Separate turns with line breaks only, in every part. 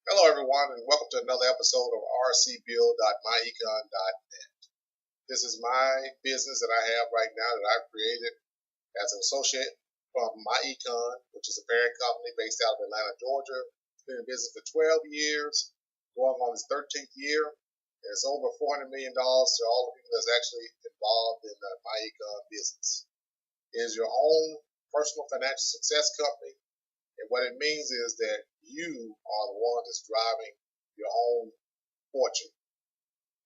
Hello everyone and welcome to another episode of rcbuild.myecon.net. This is my business that I have right now that I've created as an associate from myEcon, which is a parent company based out of Atlanta, Georgia. It's been in business for 12 years, going on its 13th year. And it's over $400 million to all the people that's actually involved in the myEcon business. It is your own personal financial success company. And what it means is that you are the one that's driving your own fortune.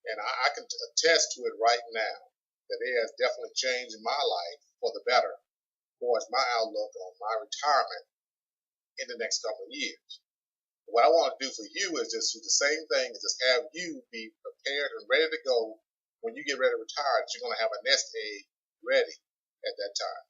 And I can attest to it right now that it has definitely changed my life for the better as far as my outlook on my retirement in the next couple of years. What I want to do for you is just do the same thing, is just have you be prepared and ready to go when you get ready to retire, that you're going to have a nest egg ready at that time.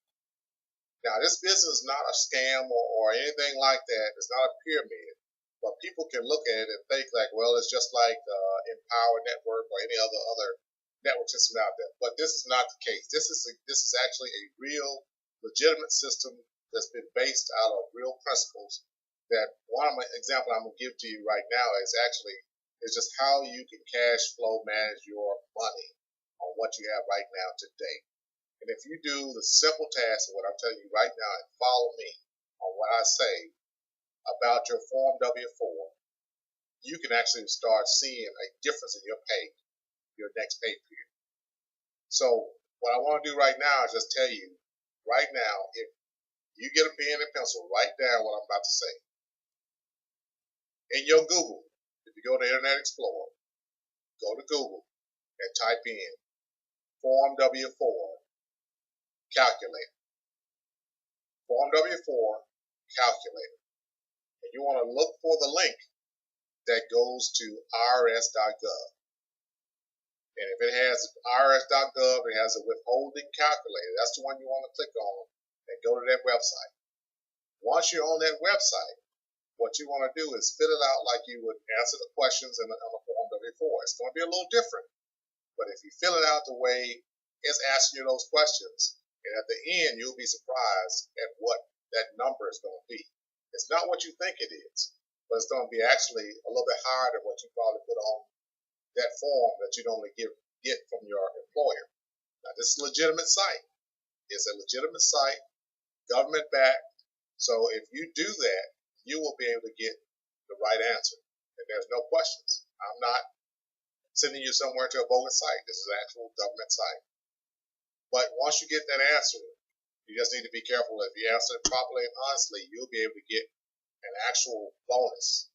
Now, this business is not a scam or anything like that. It's not a pyramid. But people can look at it and think like, well, it's just like Empower Network or any other network system out there. But this is not the case. This is actually a real, legitimate system that's been based out of real principles. That one example I'm going to give to you right now is just how you can cash flow manage your money on what you have right now today. And if you do the simple task of what I'm telling you right now and follow me on what I say about your FormW4, you can actually start seeing a difference in your pay, your next pay period. So what I want to do right now is just tell you right now, if you get a pen and pencil, write down what I'm about to say. In your Google, if you go to Internet Explorer, go to Google and type in FormW4 Calculator. FormW4 Calculator. And you want to look for the link that goes to irs.gov. And if it has irs.gov, it has a withholding calculator. That's the one you want to click on and go to that website. Once you're on that website, what you want to do is fill it out like you would answer the questions on the FormW4. It's going to be a little different. But if you fill it out the way it's asking you those questions, and at the end, you'll be surprised at what that number is going to be. It's not what you think it is, but it's going to be actually a little bit higher than what you probably put on that form that you normally get from your employer. Now, this is a legitimate site. It's a legitimate site, government backed. So if you do that, you will be able to get the right answer. And there's no questions. I'm not sending you somewhere to a bogus site. This is an actual government site. But once you get that answer, you just need to be careful. If you answer it properly and honestly, you'll be able to get an actual bonus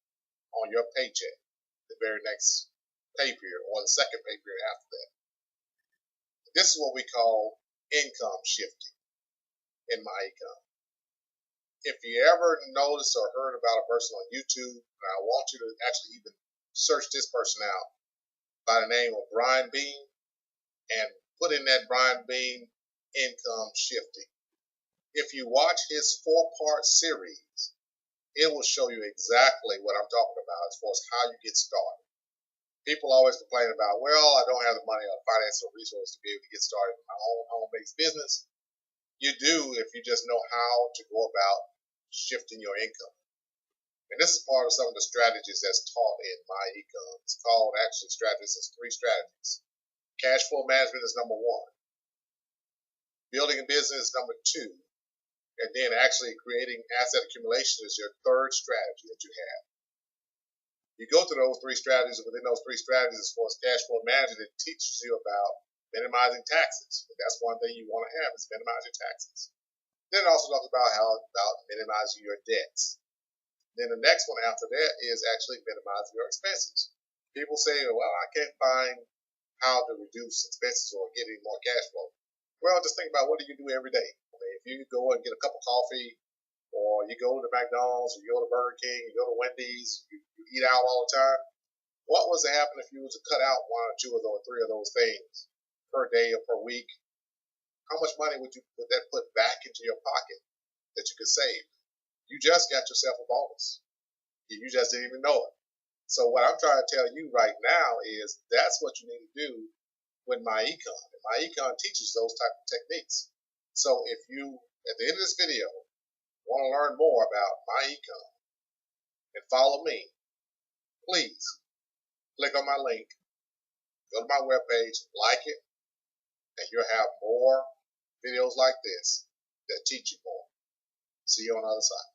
on your paycheck the very next pay period or the second pay period after that. This is what we call income shifting in myEcon. If you ever noticed or heard about a person on YouTube, and I want you to actually even search this person out by the name of Brian Bean and put in that Brian Bean income shifting. If you watch his 4-part series, it will show you exactly what I'm talking about as far as how you get started. People always complain about, well, I don't have the money or financial resources to be able to get started in my own home-based business. You do if you just know how to go about shifting your income. And this is part of some of the strategies that's taught in myEcon. It's called actually strategies. It's 3 strategies. Cash flow management is number 1. Building a business is number 2. And then actually creating asset accumulation is your 3rd strategy that you have. You go through those 3 strategies. Within those 3 strategies, as far as cash flow management, it teaches you about minimizing taxes. That's one thing you want to have, is minimizing taxes. Then it also talks about minimizing your debts. Then the next one after that is actually minimizing your expenses. People say, well, I can't find how to reduce expenses or get any more cash flow. Well, just think about what do you do every day. I mean, if you go and get a cup of coffee, or you go to McDonald's, or you go to Burger King, you go to Wendy's, you eat out all the time, what was to happen if you was to cut out 1 or 2 of those, 3 of those things per day or per week? How much money would that put back into your pocket that you could save? You just got yourself a bonus. You just didn't even know it. So what I'm trying to tell you right now is that's what you need to do with myEcon. myEcon teaches those type of techniques. So if you, at the end of this video, want to learn more about myEcon and follow me, please click on my link, go to my webpage, like it, and you'll have more videos like this that teach you more. See you on the other side.